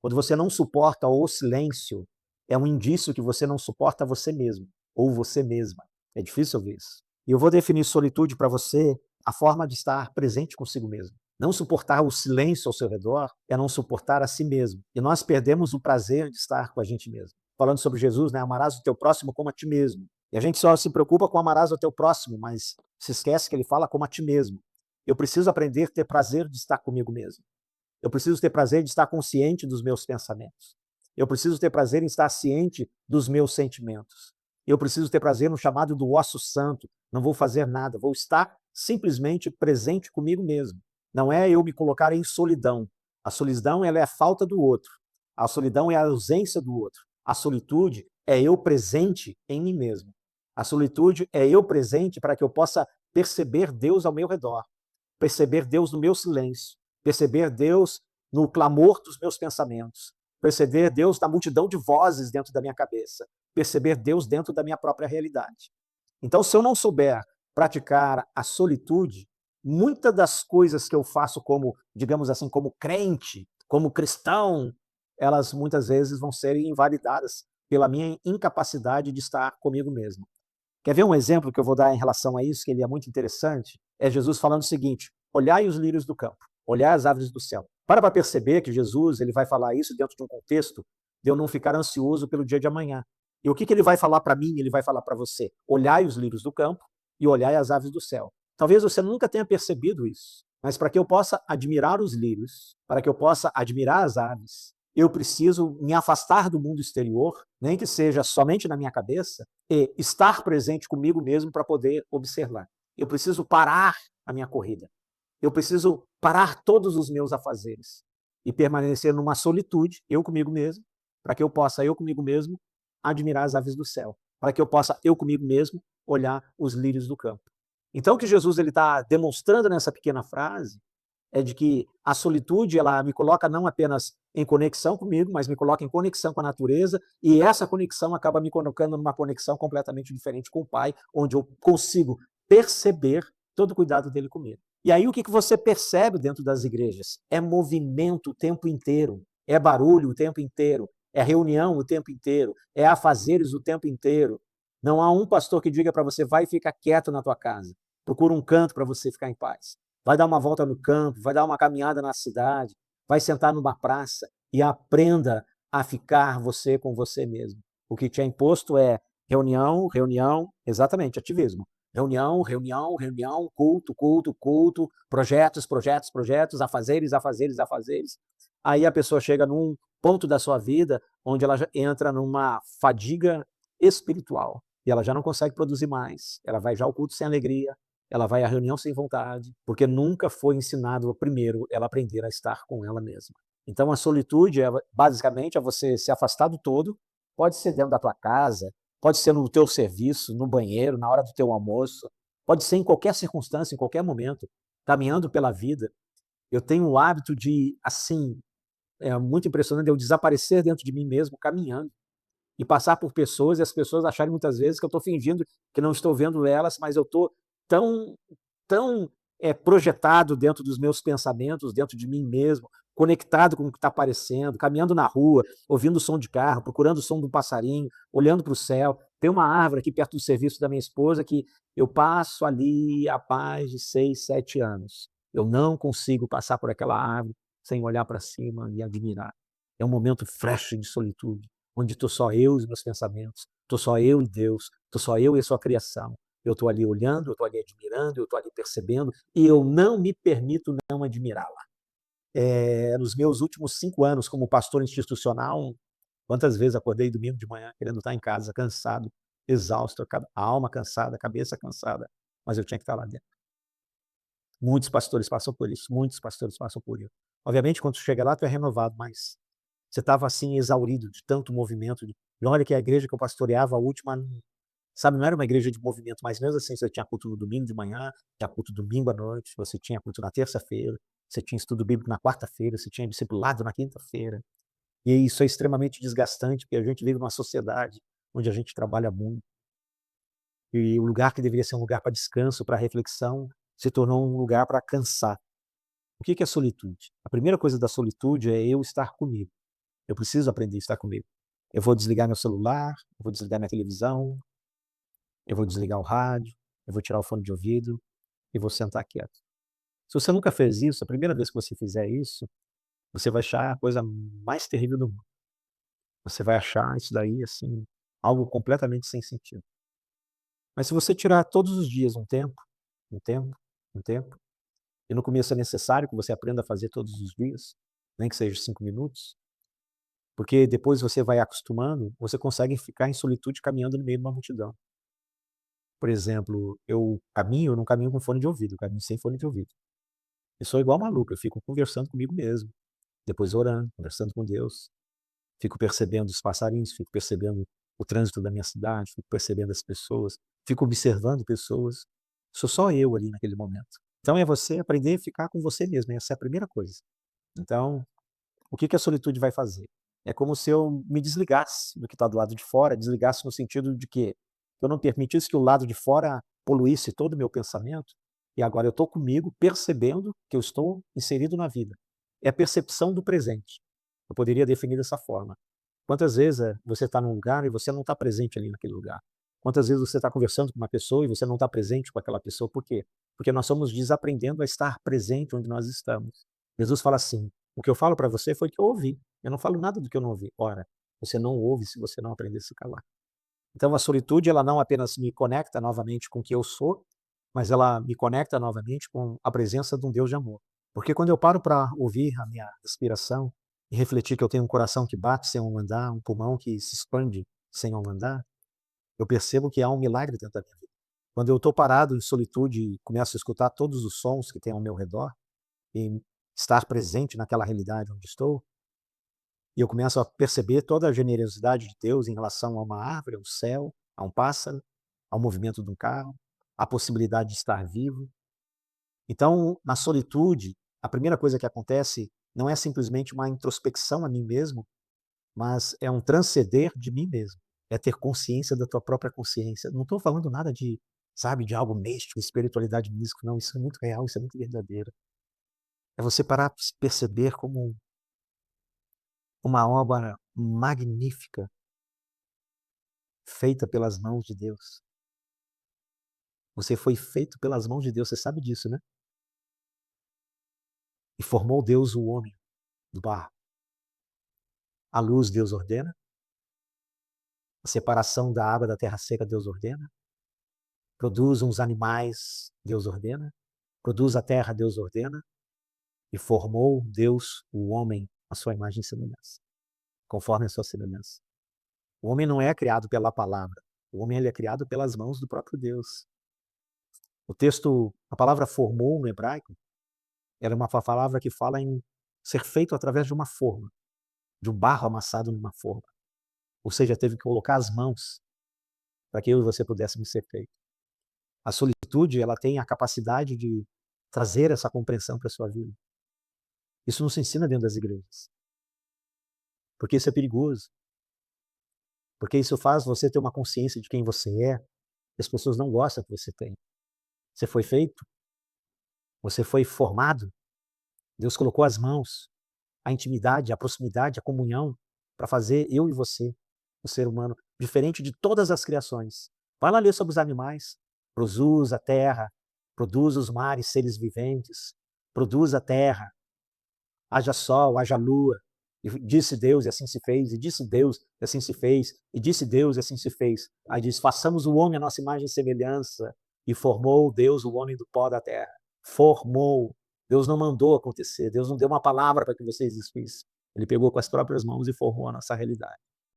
Quando você não suporta o silêncio, é um indício que você não suporta você mesmo, ou você mesma. É difícil ouvir isso. E eu vou definir solitude para você a forma de estar presente consigo mesmo. Não suportar o silêncio ao seu redor é não suportar a si mesmo. E nós perdemos o prazer de estar com a gente mesmo. Falando sobre Jesus, né? Amarás o teu próximo como a ti mesmo. E a gente só se preocupa com amarás o teu próximo, mas se esquece que ele fala como a ti mesmo. Eu preciso aprender a ter prazer de estar comigo mesmo. Eu preciso ter prazer de estar consciente dos meus pensamentos. Eu preciso ter prazer em estar ciente dos meus sentimentos. Eu preciso ter prazer no chamado do osso santo. Não vou fazer nada, vou estar simplesmente presente comigo mesmo. Não é eu me colocar em solidão. A solidão, ela é a falta do outro. A solidão é a ausência do outro. A solitude é eu presente em mim mesmo. A solitude é eu presente para que eu possa perceber Deus ao meu redor, perceber Deus no meu silêncio, perceber Deus no clamor dos meus pensamentos, perceber Deus na multidão de vozes dentro da minha cabeça, perceber Deus dentro da minha própria realidade. Então, se eu não souber praticar a solitude, muitas das coisas que eu faço como, digamos assim, como crente, como cristão, elas muitas vezes vão ser invalidadas pela minha incapacidade de estar comigo mesmo. Quer ver um exemplo que eu vou dar em relação a isso, que ele é muito interessante? É Jesus falando o seguinte: olhai os lírios do campo, olhai as aves do céu. Para perceber que Jesus ele vai falar isso dentro de um contexto de eu não ficar ansioso pelo dia de amanhã. E o que ele vai falar para mim, ele vai falar para você? Olhai os lírios do campo e olhai as aves do céu. Talvez você nunca tenha percebido isso, mas para que eu possa admirar os lírios, para que eu possa admirar as aves, eu preciso me afastar do mundo exterior, nem que seja somente na minha cabeça, e estar presente comigo mesmo para poder observar. Eu preciso parar a minha corrida. Eu preciso parar todos os meus afazeres e permanecer numa solitude, eu comigo mesmo, para que eu possa, eu comigo mesmo, admirar as aves do céu, para que eu possa, eu comigo mesmo, olhar os lírios do campo. Então, o que Jesus ele está demonstrando nessa pequena frase é de que a solitude ela me coloca não apenas em conexão comigo, mas me coloca em conexão com a natureza, e essa conexão acaba me colocando numa conexão completamente diferente com o Pai, onde eu consigo perceber todo o cuidado dele comigo. E aí o que você percebe dentro das igrejas? É movimento o tempo inteiro, é barulho o tempo inteiro, é reunião o tempo inteiro, é afazeres o tempo inteiro. Não há um pastor que diga para você, vai ficar quieto na tua casa, procura um canto para você ficar em paz. Vai dar uma volta no campo, vai dar uma caminhada na cidade, vai sentar numa praça e aprenda a ficar você com você mesmo. O que te é imposto é reunião, reunião, exatamente, ativismo. Reunião, reunião, reunião, culto, culto, culto, projetos, projetos, projetos, afazeres, afazeres, afazeres. Aí a pessoa chega num ponto da sua vida onde ela já entra numa fadiga espiritual e ela já não consegue produzir mais. Ela vai já ao culto sem alegria, ela vai à reunião sem vontade, porque nunca foi ensinado primeiro ela aprender a estar com ela mesma. Então a solitude é basicamente é você se afastar do todo, pode ser dentro da tua casa, pode ser no teu serviço, no banheiro, na hora do teu almoço, pode ser em qualquer circunstância, em qualquer momento, caminhando pela vida. Eu tenho o hábito de, assim, é muito impressionante eu desaparecer dentro de mim mesmo caminhando e passar por pessoas e as pessoas acharem muitas vezes que eu estou fingindo que não estou vendo elas, mas eu estou tão tão projetado dentro dos meus pensamentos, dentro de mim mesmo, conectado com o que está aparecendo, caminhando na rua, ouvindo o som de carro, procurando o som do passarinho, olhando para o céu. Tem uma árvore aqui perto do serviço da minha esposa que eu passo ali há mais de 6, 7 anos. Eu não consigo passar por aquela árvore sem olhar para cima e admirar. É um momento fresh de solitude, onde estou só eu e os meus pensamentos, estou só eu e Deus, estou só eu e a sua criação. Eu estou ali olhando, eu estou ali admirando, eu estou ali percebendo, e eu não me permito não admirá-la. Nos meus últimos 5 anos como pastor institucional, quantas vezes acordei domingo de manhã querendo estar em casa, cansado, exausto, a alma cansada, a cabeça cansada, mas eu tinha que estar lá dentro. Muitos pastores passam por isso, muitos pastores passam por isso. Obviamente, quando tu chega lá, tu é renovado, mas você estava assim, exaurido de tanto movimento. E olha que a igreja que eu pastoreava, a última, sabe, não era uma igreja de movimento, mas mesmo assim você tinha culto no domingo de manhã, tinha culto domingo à noite, você tinha culto na terça-feira, você tinha estudo bíblico na quarta-feira, você tinha discipulado na quinta-feira. E isso é extremamente desgastante, porque a gente vive numa sociedade onde a gente trabalha muito, e o lugar que deveria ser um lugar para descanso, para reflexão, se tornou um lugar para cansar. O que é solitude? A primeira coisa da solitude é eu estar comigo. Eu preciso aprender a estar comigo. Eu vou desligar meu celular, eu vou desligar minha televisão, eu vou desligar o rádio, eu vou tirar o fone de ouvido e vou sentar quieto. Se você nunca fez isso, a primeira vez que você fizer isso, você vai achar a coisa mais terrível do mundo. Você vai achar isso daí, assim, algo completamente sem sentido. Mas se você tirar todos os dias um tempo, um tempo, um tempo, e no começo é necessário que você aprenda a fazer todos os dias, nem que seja 5 minutos, porque depois você vai acostumando, você consegue ficar em solitude caminhando no meio de uma multidão. Por exemplo, eu não caminho com fone de ouvido, eu caminho sem fone de ouvido. Eu sou igual maluco, eu fico conversando comigo mesmo, depois orando, conversando com Deus, fico percebendo os passarinhos, fico percebendo o trânsito da minha cidade, fico percebendo as pessoas, fico observando pessoas. Sou só eu ali naquele momento. Então é você aprender a ficar com você mesmo, essa é a primeira coisa. Então, o que que a solitude vai fazer? É como se eu me desligasse do que está do lado de fora, desligasse no sentido de que eu não permitisse que o lado de fora poluísse todo o meu pensamento, e agora eu estou comigo percebendo que eu estou inserido na vida. É a percepção do presente. Eu poderia definir dessa forma. Quantas vezes você está num lugar e você não está presente ali naquele lugar? Quantas vezes você está conversando com uma pessoa e você não está presente com aquela pessoa? Por quê? Porque nós somos desaprendendo a estar presente onde nós estamos. Jesus fala assim: o que eu falo para você foi o que eu ouvi. Eu não falo nada do que eu não ouvi. Ora, você não ouve se você não aprender a se calar. Então a solitude, ela não apenas me conecta novamente com o que eu sou, mas ela me conecta novamente com a presença de um Deus de amor. Porque quando eu paro para ouvir a minha respiração e refletir que eu tenho um coração que bate sem eu andar, um pulmão que se expande sem eu andar, eu percebo que há um milagre dentro da minha vida. Quando eu estou parado em solitude e começo a escutar todos os sons que tem ao meu redor e estar presente naquela realidade onde estou, e eu começo a perceber toda a generosidade de Deus em relação a uma árvore, ao céu, a um pássaro, ao movimento de um carro, à possibilidade de estar vivo. Então, na solitude, a primeira coisa que acontece não é simplesmente uma introspecção a mim mesmo, mas é um transcender de mim mesmo. É ter consciência da tua própria consciência. Não estou falando nada de, sabe, de algo místico, espiritualidade mística, não. Isso é muito real, isso é muito verdadeiro. É você parar para se perceber como uma obra magnífica feita pelas mãos de Deus. Você foi feito pelas mãos de Deus, você sabe disso, né? E formou Deus o homem do barro. A luz Deus ordena, a separação da água da terra seca Deus ordena, produz uns animais Deus ordena, produz a terra Deus ordena, e formou Deus o homem à sua imagem e semelhança, conforme a sua semelhança. O homem não é criado pela palavra, o homem ele é criado pelas mãos do próprio Deus. O texto, a palavra formou no hebraico, era uma palavra que fala em ser feito através de uma forma, de um barro amassado numa forma. Ou seja, teve que colocar as mãos para que eu e você pudéssemos ser feitos. A solitude, ela tem a capacidade de trazer essa compreensão para a sua vida. Isso não se ensina dentro das igrejas, porque isso é perigoso, porque isso faz você ter uma consciência de quem você é, e as pessoas não gostam que você tem. Você foi feito, você foi formado, Deus colocou as mãos, a intimidade, a proximidade, a comunhão, para fazer eu e você, o ser humano, diferente de todas as criações. Vai lá ler sobre os animais. Produz a terra, produz os mares, seres viventes, produz a terra, haja sol, haja lua. E disse Deus, e assim se fez, e disse Deus, e assim se fez, e disse Deus, e assim se fez. Aí diz, façamos o homem a nossa imagem e semelhança, e formou Deus o homem do pó da terra. Formou. Deus não mandou acontecer, Deus não deu uma palavra para que você existisse. Ele pegou com as próprias mãos e formou a nossa realidade.